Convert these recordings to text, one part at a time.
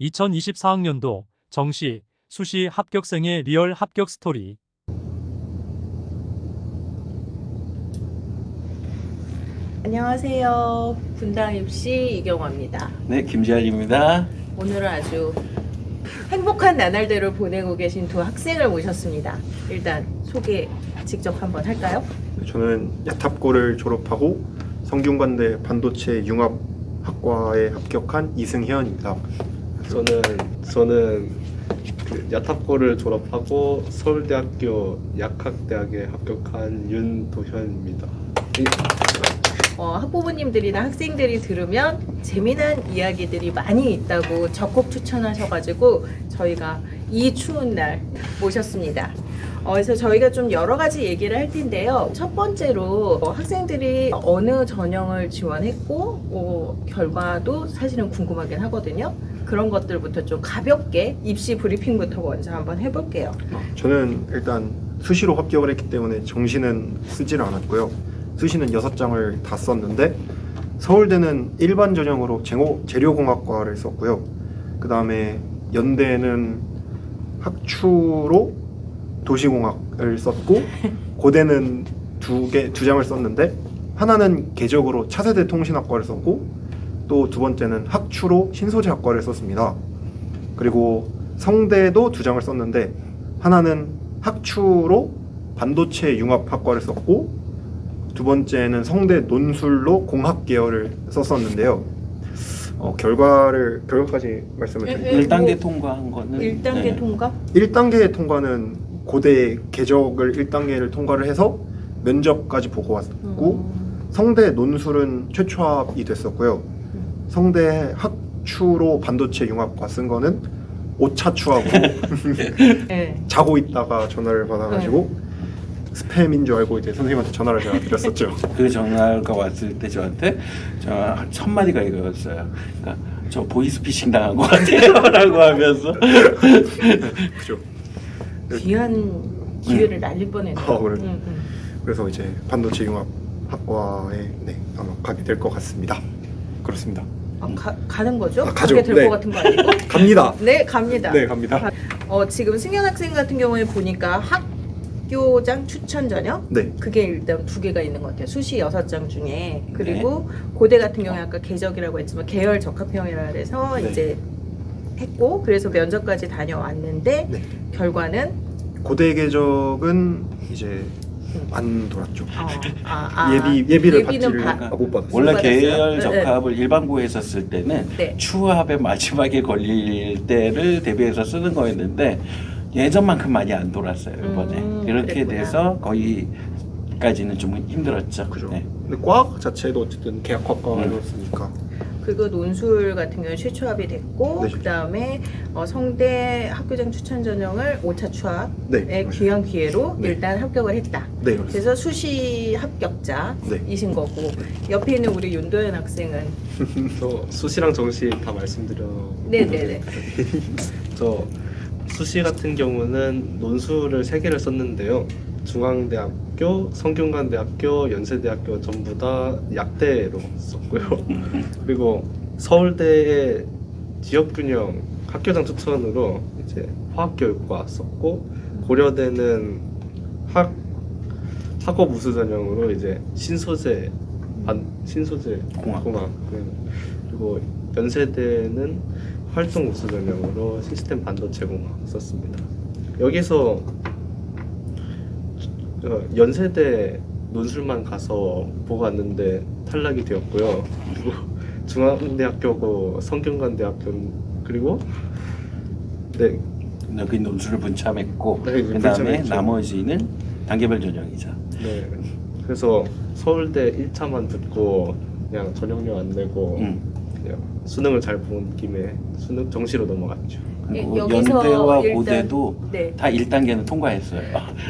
2024학년도 정시, 수시 합격생의 리얼 합격 스토리. 안녕하세요. 분당입시 이경화입니다. 네, 김지환입니다. 오늘은 아주 행복한 나날들을 보내고 계신 두 학생을 모셨습니다. 일단 소개 직접 한번 할까요? 저는 야탑고를 졸업하고 성균관대 반도체 융합학과에 합격한 이승현입니다. 저는 그 야탑고를 졸업하고 서울대학교 약학대학에 합격한 윤도현입니다. 학부모님들이나 학생들이 들으면 재미난 이야기들이 많이 있다고 적극 추천하셔가지고 저희가 이 추운 날 모셨습니다. 그래서 저희가 좀 여러 가지 얘기를 할 텐데요. 첫 번째로 학생들이 어느 전형을 지원했고 결과도 사실은 궁금하긴 하거든요. 그런 것들부터 좀 가볍게 입시 브리핑부터 먼저 한번 해볼게요. 저는 일단 수시로 합격을 했기 때문에 정시는 쓰지를 않았고요. 수시는 6장을 다 썼는데 서울대는 일반 전형으로 재료공학과를 썼고요. 그 다음에 연대는 학추로 도시공학을 썼고 고대는 두 장을 썼는데 하나는 계적으로 차세대 통신학과를 썼고 또 두 번째는 학추로 신소재학과를 썼습니다. 그리고 성대도 2장을 썼는데 하나는 학추로 반도체 융합학과를 썼고 두 번째는 성대 논술로 공학 계열을 썼었는데요. 결과까지 말씀을 드릴게요. 1단계 통과한 거는 1단계 통과? 1단계 통과는 고대 계적을 1단계를 통과를 해서 면접까지 보고 왔고 성대 논술은 최초합이 됐었고요. 성대 학추로 반도체 융합과 쓴 거는 5차 추합으로 네. 자고 있다가 전화를 받아가지고 스팸인 줄 알고 이제 선생님한테 전화를 제가 드렸었죠. 그 전화가 왔을 때 저한테 첫 마디가 이거였어요. 그러니까 저 보이스피싱 당한 것 같아요라고 하면서 그죠. 귀한 기회를 날릴 뻔했네요. 그래. 그래서 이제 반도체 융합학과에 아마 가게 될 것 같습니다. 그렇습니다. 가는 거죠? 가죠. 가게 될 것 같은 거 아니고? 갑니다. 네, 갑니다. 네, 갑니다. 지금 승현 학생 같은 경우에 보니까 학교장 추천 전형? 네. 그게 일단 2개가 있는 것 같아요. 수시 6장 중에. 그리고 고대 같은 경우에 아까 계적이라고 했지만 계열 적합형이라 그래서 네. 이제 했고 그래서 면접까지 다녀왔는데 네. 결과는 고대 계적은 이제 안 돌았죠. 예비를 예비는 받지를 바- 못 받았어요. 원래 받았어요? 계열 네. 적합을 일반고에 했었을 때는 네. 추합의 마지막에 걸릴 때를 대비해서 쓰는 거였는데 예전만큼 많이 안 돌았어요 이번에. 그렇게 그랬구나. 돼서 거기까지는 좀 힘들었죠. 그죠. 네. 근데 과학 자체도 어쨌든 계약학과였으니까. 그리고 논술 같은 경우에 최초합이 됐고 네. 그다음에 성대 학교장 추천 전형을 5차 추합의 네, 맞아요. 귀한 기회로 네. 일단 합격을 했다. 네, 그렇습니다. 그래서 수시 합격자이신 네. 거고 옆에 있는 우리 윤도현 학생은 저 수시랑 정시 다 말씀드려. 네네네. 저 수시 같은 경우는 논술을 3개를 썼는데요. 중앙대학교, 성균관대학교, 연세대학교 전부 다 약대로 썼고요. 그리고 서울대의 지역균형 학교장 추천으로 이제 화학교육과 썼고 고려대는 학업 우수 전형으로 이제 신소재 공학. 그리고 연세대는 활동 우수 전형으로 시스템 반도체 공학 썼습니다. 여기서 연세대 논술만 가서 보고 왔는데 탈락이 되었고요. 그리고 중앙대학교고 성균관대학교 그리고 여기 논술을 분참했고 네, 그 다음에 분참했죠. 나머지는 단계별 전형이죠. 그래서 서울대 1차만 듣고 그냥 전형료 안 내고 그냥 수능을 잘 본 김에 수능 정시로 넘어갔죠. 그리고 여기서 연대와 일단- 고대도 네. 다 1단계는 통과했어요.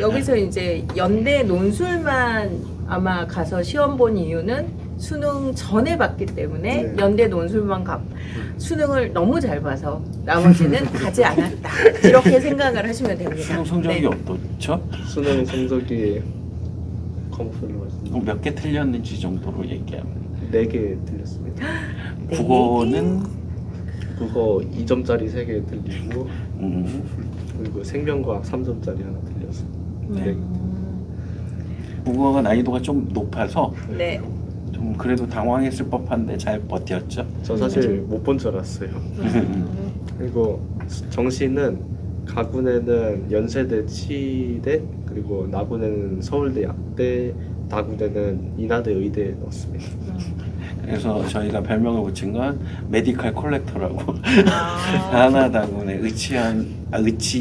여기서 이제 연대 논술만 아마 가서 시험 본 이유는 수능 전에 봤기 때문에 네. 연대 논술만 수능을 너무 잘 봐서 나머지는 가지 않았다. 이렇게 생각을 하시면 됩니다. 수능 성적이 네. 어떻죠? 수능 성적이 검수를 말씀 몇 개 틀렸는지 정도로 얘기하면 4개 틀렸습니다. 네. 국어는 국어 2점짜리 3개 들리고 음. 그리고 생명과학 3점짜리 하나 들렸어. 네. 국어가 난이도가 좀 높아서 네. 좀 그래도 당황했을 법한데 잘 버텼죠. 저 사실 못 본 줄 알았어요. 그리고 정시는 가군에는 연세대 치대 그리고 나군에는 서울대 약대 다군에는 인하대 의대 넣었습니다. 그래서 저희가 별명을 붙인 건 메디컬 콜렉터라고 아, 하나다군에 의치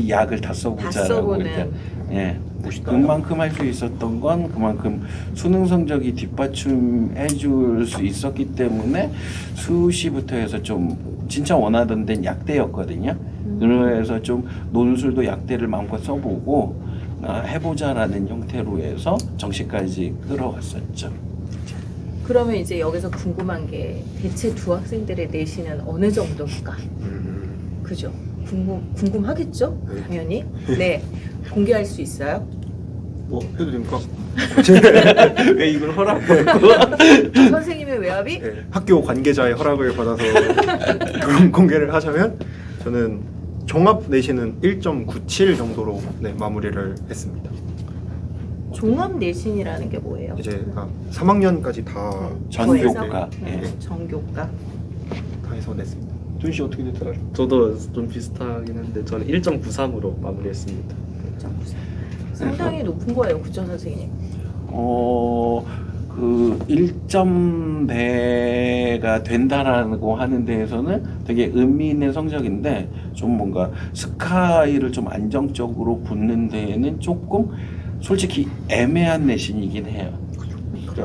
약을 다 다 써보자라고 이렇게 써보는. 예. 그만큼 할 수 있었던 건 그만큼 수능 성적이 뒷받침해 줄 수 있었기 때문에 수시부터 해서 좀 진짜 원하던 데는 약대였거든요. 그래서 좀 논술도 약대를 마음껏 써보고 해보자라는 형태로 해서 정시까지 끌어왔었죠. 그러면 이제 여기서 궁금한 게 대체 두 학생들의 내신은 어느 정도일까? 그죠? 궁금하겠죠? 당연히. 네. 공개할 수 있어요? 뭐 해도 됩니까? 왜 이걸 허락받고? 선생님의 외압이? 네, 학교 관계자의 허락을 받아서 그런 공개를 하자면 저는 종합 내신은 1.97 정도로 네, 마무리를 했습니다. 종합 내신이라는 게 뭐예요? 이제 3학년까지 다 전교과. 네, 예. 전교과. 다 해서 냈습니다. 준 씨 어떻게 됐더라고요? 저도 좀 비슷하긴 한데 저는 1.93으로 마무리했습니다. 상당히 높은 거예요, 구청 선생님. 그 1점대가 된다라고 하는 데에서는 되게 의미 있는 성적인데 좀 뭔가 스카이를 좀 안정적으로 붙는 데에는 조금 솔직히 애매한 내신이긴 해요.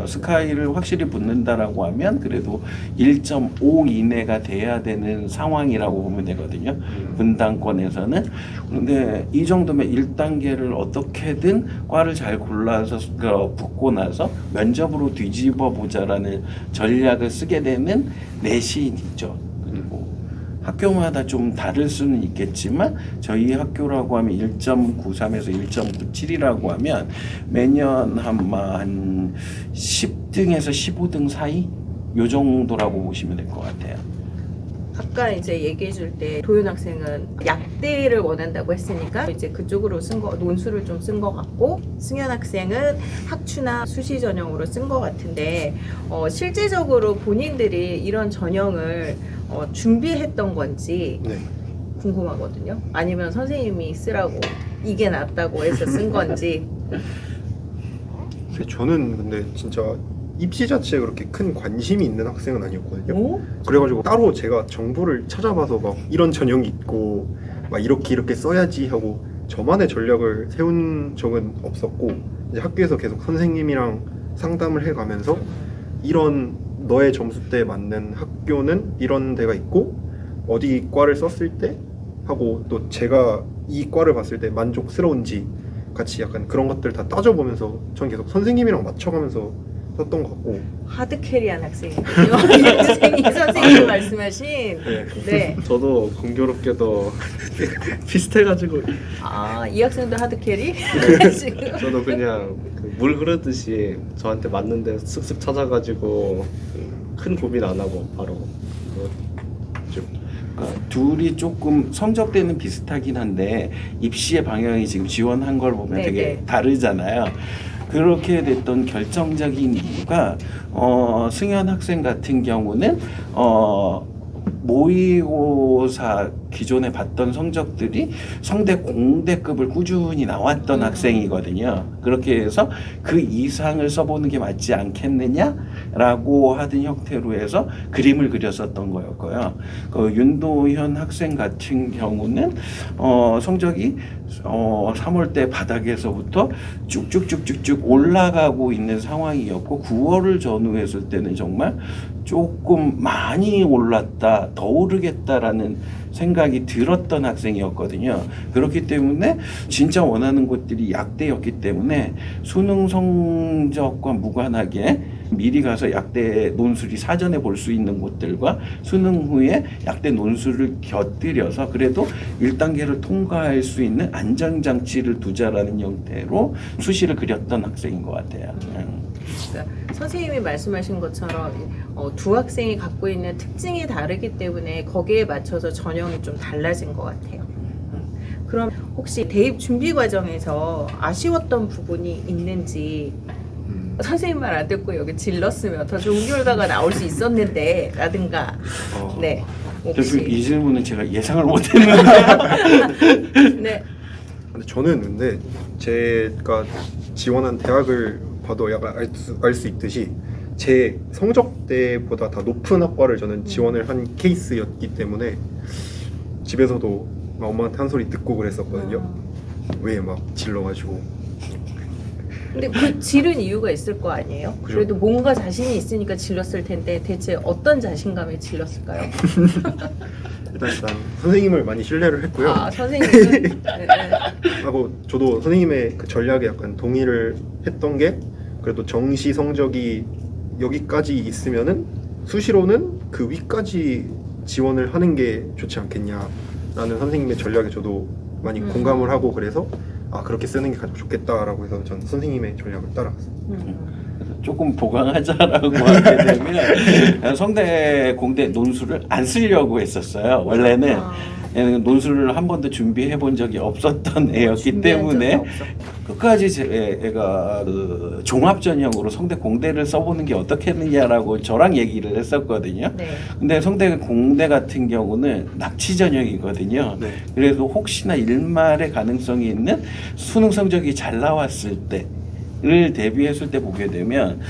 스카이를 확실히 붙는다라고 하면 그래도 1.5 이내가 돼야 되는 상황이라고 보면 되거든요. 분당권에서는. 근데 이 정도면 1단계를 어떻게든 과를 잘 골라서 붙고 나서 면접으로 뒤집어 보자라는 전략을 쓰게 되는 내신이죠. 그리고 학교마다 좀 다를 수는 있겠지만 저희 학교라고 하면 1.93에서 1.97이라고 하면 매년 한 10등에서 15등 사이 요 정도라고 보시면 될 것 같아요. 아까 이제 얘기해 줄 때 도윤 학생은 약대를 원한다고 했으니까 이제 그쪽으로 쓴 거 논술을 좀 쓴 것 같고 승현 학생은 학추나 수시 전형으로 쓴 것 같은데 실제적으로 본인들이 이런 전형을 준비했던 건지 네. 궁금하거든요. 아니면 선생님이 쓰라고 이게 낫다고 해서 쓴 건지. 저는 근데 진짜 입시 자체에 그렇게 큰 관심이 있는 학생은 아니었거든요. 오? 그래가지고 따로 제가 정보를 찾아봐서 막 이런 전형이 있고 막 이렇게 써야지 하고 저만의 전략을 세운 적은 없었고 이제 학교에서 계속 선생님이랑 상담을 해가면서 이런 너의 점수대에 맞는 학교는 이런 데가 있고 어디 과를 썼을 때 하고 또 제가 이 과를 봤을 때 만족스러운지 같이 약간 그런 것들 다 따져보면서 전 계속 선생님이랑 맞춰가면서 썼던 것 같고 하드캐리한 학생이군요. 선생님이 말씀하신. 네. 저도 공교롭게도 비슷해가지고 이 학생도 하드캐리? 지금. 저도 그냥 물 흐르듯이 저한테 맞는데 쓱쓱 찾아가지고 큰 고민 안 하고 바로 둘이 조금 성적대는 비슷하긴 한데 입시의 방향이 지금 지원한 걸 보면 네네. 되게 다르잖아요. 그렇게 됐던 결정적인 이유가 승현 학생 같은 경우는 모의고사 기존에 봤던 성적들이 성대 공대급을 꾸준히 나왔던 학생이거든요. 그렇게 해서 그 이상을 써보는 게 맞지 않겠느냐라고 하던 형태로 해서 그림을 그렸었던 거였고요. 그 윤도현 학생 같은 경우는 성적이 3월대 바닥에서부터 쭉쭉쭉쭉쭉 올라가고 있는 상황이었고 9월을 전후했을 때는 정말 조금 많이 올랐다, 더 오르겠다라는 생각이 들었던 학생이었거든요. 그렇기 때문에 진짜 원하는 곳들이 약대였기 때문에 수능 성적과 무관하게 미리 가서 약대 논술이 사전에 볼 수 있는 곳들과 수능 후에 약대 논술을 곁들여서 그래도 1단계를 통과할 수 있는 안전장치를 두자라는 형태로 수시를 그렸던 학생인 것 같아요. 그러니까 선생님이 말씀하신 것처럼 두 학생이 갖고 있는 특징이 다르기 때문에 거기에 맞춰서 전형이 좀 달라진 것 같아요. 그럼 혹시 대입 준비 과정에서 아쉬웠던 부분이 있는지, 선생님 말 안 듣고 여기 질렀으면 더 좋은 결과가 나올 수 있었는데 라든가. 네. 그래서 이 혹시. 질문은 제가 예상을 못했는데 네. 근데 저는 근데 제가 지원한 대학을 봐도 약간 알 수 있듯이 제 성적대보다 더 높은 학과를 저는 지원을 한 케이스였기 때문에 집에서도 막 엄마한테 한 소리 듣고 그랬었거든요. 왜 막 질러가지고. 근데 그 지른 이유가 있을 거 아니에요? 그죠. 그래도 뭔가 자신이 있으니까 질렀을 텐데 대체 어떤 자신감에 질렀을까요? 일단 선생님을 많이 신뢰를 했고요. 아, 선생님은? 네, 네. 하고 저도 선생님의 그 전략에 약간 동의를 했던 게 그래도 정시 성적이 여기까지 있으면은 수시로는 그 위까지 지원을 하는 게 좋지 않겠냐라는 선생님의 전략에 저도 많이 공감을 하고 그래서 아 그렇게 쓰는 게 가장 좋겠다라고 해서 전 선생님의 전략을 따라갔어요. 조금 보강하자라고 하게 되면 성대 공대 논술을 안 쓰려고 했었어요. 원래는 얘는 논술을 한 번도 준비해 본 적이 없었던 애였기 준비한 때문에 적이 없었고. 끝까지 애가 그 종합 전형으로 성대 공대를 써보는 게 어떻겠느냐라고 저랑 얘기를 했었거든요. 네. 근데 성대 공대 같은 경우는 납치 전형이거든요. 네. 그래서 혹시나 일말의 가능성이 있는 수능 성적이 잘 나왔을 때를 대비했을 때 보게 되면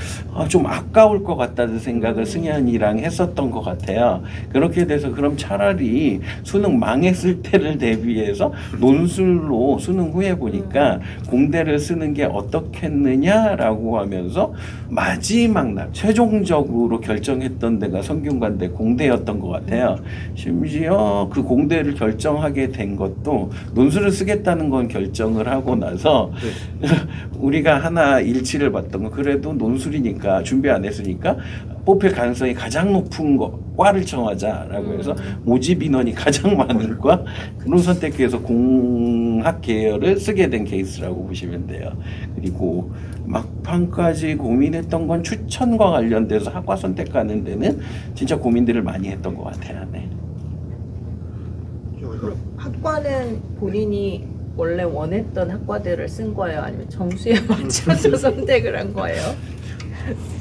좀 아까울 것 같다는 생각을 승현이랑 했었던 것 같아요. 그렇게 돼서 그럼 차라리 수능 망했을 때를 대비해서 논술로 수능 후에 보니까 공대를 쓰는 게 어떻겠느냐라고 하면서 마지막 날 최종적으로 결정했던 데가 성균관대 공대였던 것 같아요. 심지어 그 공대를 결정하게 된 것도 논술을 쓰겠다는 건 결정을 하고 나서 우리가 하나 일치를 봤던 건 그래도 논술이니까 준비 안 했으니까 뽑힐 가능성이 가장 높은 과를 정하자라고 해서 모집 인원이 가장 많은 과를 선택해서 공학 계열을 쓰게 된 케이스라고 보시면 돼요. 그리고 막판까지 고민했던 건 추천과 관련돼서 학과 선택하는 데는 진짜 고민들을 많이 했던 것 같아요. 네. 그럼 학과는 본인이 원래 원했던 학과들을 쓴 거예요? 아니면 점수에 맞춰서 선택을 한 거예요?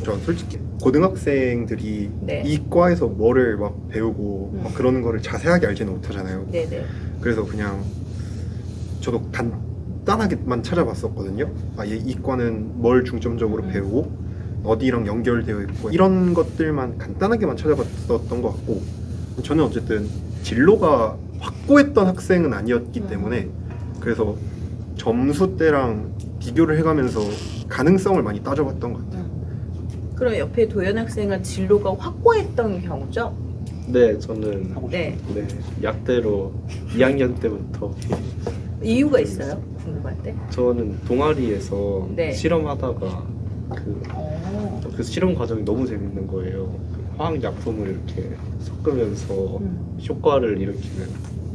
저 솔직히 고등학생들이 네. 이 과에서 뭐를 막 배우고 막 그러는 거를 자세하게 알지는 못하잖아요. 네네. 그래서 그냥 저도 간단하게만 찾아봤었거든요. 이 과는 뭘 중점적으로 배우고 어디랑 연결되어 있고 이런 것들만 간단하게만 찾아봤었던 것 같고 저는 어쨌든 진로가 확고했던 학생은 아니었기 때문에 그래서 점수대랑 비교를 해가면서 가능성을 많이 따져봤던 것 같아요. 그럼 옆에 도연 학생은 진로가 확고했던 경우죠? 네, 저는 네. 네, 약대로 2학년 때부터 이유가 있어요? 궁금한데. 저는 동아리에서 네. 실험하다가 그 어. 실험 과정이 너무 재밌는 거예요. 그 화학 약품을 이렇게 섞으면서 효과를 일으키는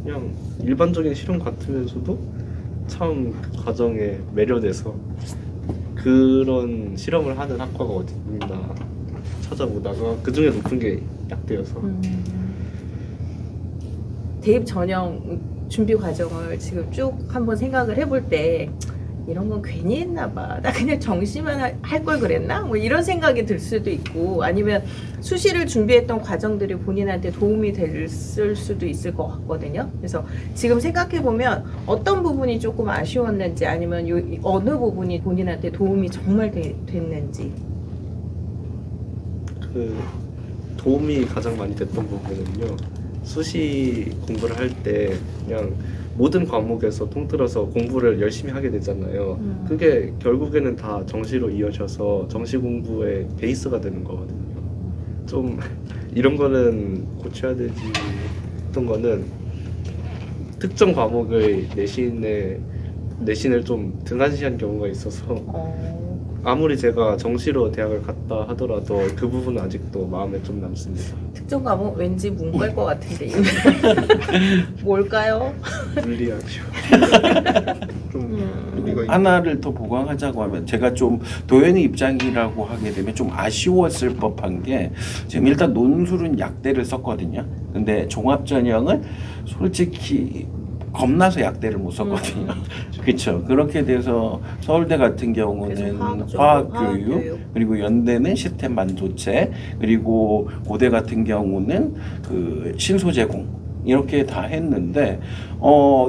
그냥 일반적인 실험 같으면서도 참 그 과정에 매료돼서 그런 실험을 하는 학과가 어디 있나 찾아보다가 그 중에 높은 게 약대여서 대입 전형 준비 과정을 지금 쭉 한번 생각을 해볼 때 이런 건 괜히 했나 봐. 나 그냥 정시만 할 걸 그랬나? 뭐 이런 생각이 들 수도 있고 아니면 수시를 준비했던 과정들이 본인한테 도움이 됐을 수도 있을 것 같거든요. 그래서 지금 생각해 보면 어떤 부분이 조금 아쉬웠는지 아니면 어느 부분이 본인한테 도움이 정말 됐는지. 그 도움이 가장 많이 됐던 부분은요. 수시 공부를 할 때 그냥 모든 과목에서 통틀어서 공부를 열심히 하게 되잖아요. 그게 결국에는 다 정시로 이어져서 정시 공부의 베이스가 되는 거거든요. 좀 이런 거는 고쳐야 되지 했던 거는 특정 과목의 내신을 좀 등한시한 경우가 있어서 아무리 제가 정시로 대학을 갔다 하더라도 그 부분은 아직도 마음에 좀 남습니다. 특정 과목 왠지 문과일 것 같은데 뭘까요? 물리학이요. 좀 우리가 하나를 더 보강하자고 하면 제가 좀 도현이 입장이라고 하게 되면 좀 아쉬웠을 법한 게 지금 일단 논술은 약대를 썼거든요. 근데 종합전형을 솔직히 겁나서 약대를 못 썼거든요. 그렇죠. 그렇게 돼서 서울대 같은 경우는 그래서 화학교육, 그리고 연대는 시스템 반도체, 그리고 고대 같은 경우는 그 신소 제공 이렇게 다 했는데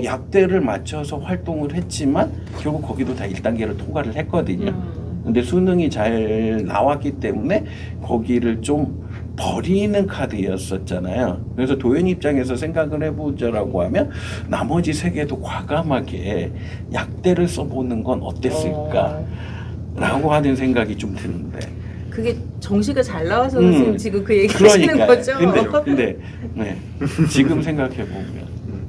약대를 맞춰서 활동을 했지만 결국 거기도 다 1단계를 통과를 했거든요. 근데 수능이 잘 나왔기 때문에 거기를 좀 버리는 카드였었잖아요. 그래서 도현 입장에서 생각을 해보자라고 하면 나머지 세 개도 과감하게 약대를 써보는 건 어땠을까? 라고 하는 생각이 좀 드는데. 그게 정시가 잘 나와서 선생님 지금 그 얘기 하시는 그러니까요. 거죠? 근데 네. 지금 생각해보면.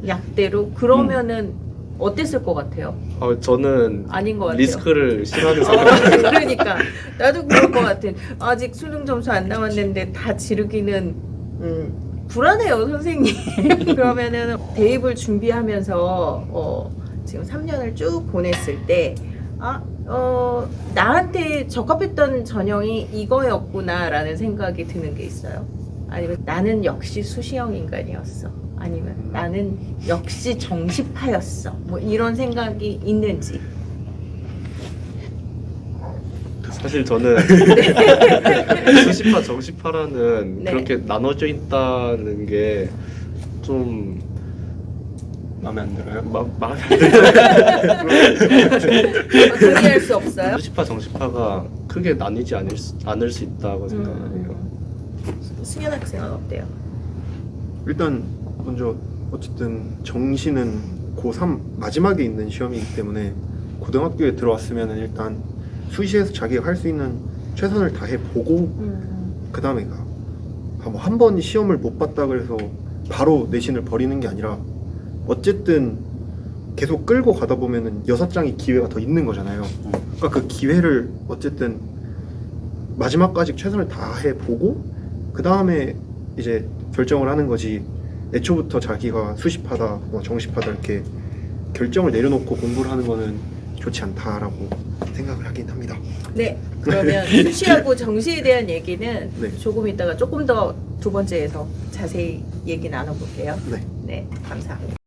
약대로 그러면은 어땠을 것 같아요? 저는 아닌 것 같아요. 리스크를 심하게 생각해요. 그러니까 나도 그럴 것 같아. 아직 수능 점수 안 나왔는데 다 지르기는 불안해요, 선생님. 그러면은 대입을 준비하면서 지금 3년을 쭉 보냈을 때 나한테 적합했던 전형이 이거였구나라는 생각이 드는 게 있어요. 아니면 나는 역시 수시형 인간이었어. 아니면 나는 역시 정시파였어. 뭐 이런 생각이 있는지. 사실 저는 수시파 정시파라는 네. 그렇게 나눠져 있다는 게 좀 마음에 안 들어요? 마음에 안 들어요. 동의할 수 없어요? 수시파 정시파가 크게 나뉘지 않을 수 있다고 생각해요. 승현 학생은 어때요? 일단 먼저 어쨌든 정시는 고3 마지막에 있는 시험이기 때문에 고등학교에 들어왔으면 일단 수시에서 자기가 할 수 있는 최선을 다해 보고 그 다음에 뭐 한 번 시험을 못 봤다 그래서 바로 내신을 버리는 게 아니라 어쨌든 계속 끌고 가다 보면은 6장의 기회가 더 있는 거잖아요. 그러니까 그 기회를 어쨌든 마지막까지 최선을 다해 보고 그 다음에 이제 결정을 하는 거지. 애초부터 자기가 수시파다, 뭐 정시파다 이렇게 결정을 내려놓고 공부를 하는 거는 좋지 않다라고 생각을 하긴 합니다. 네, 그러면 수시하고 정시에 대한 얘기는 네. 조금 이따가 조금 더 두 번째에서 자세히 얘기 나눠볼게요. 네. 네, 감사합니다.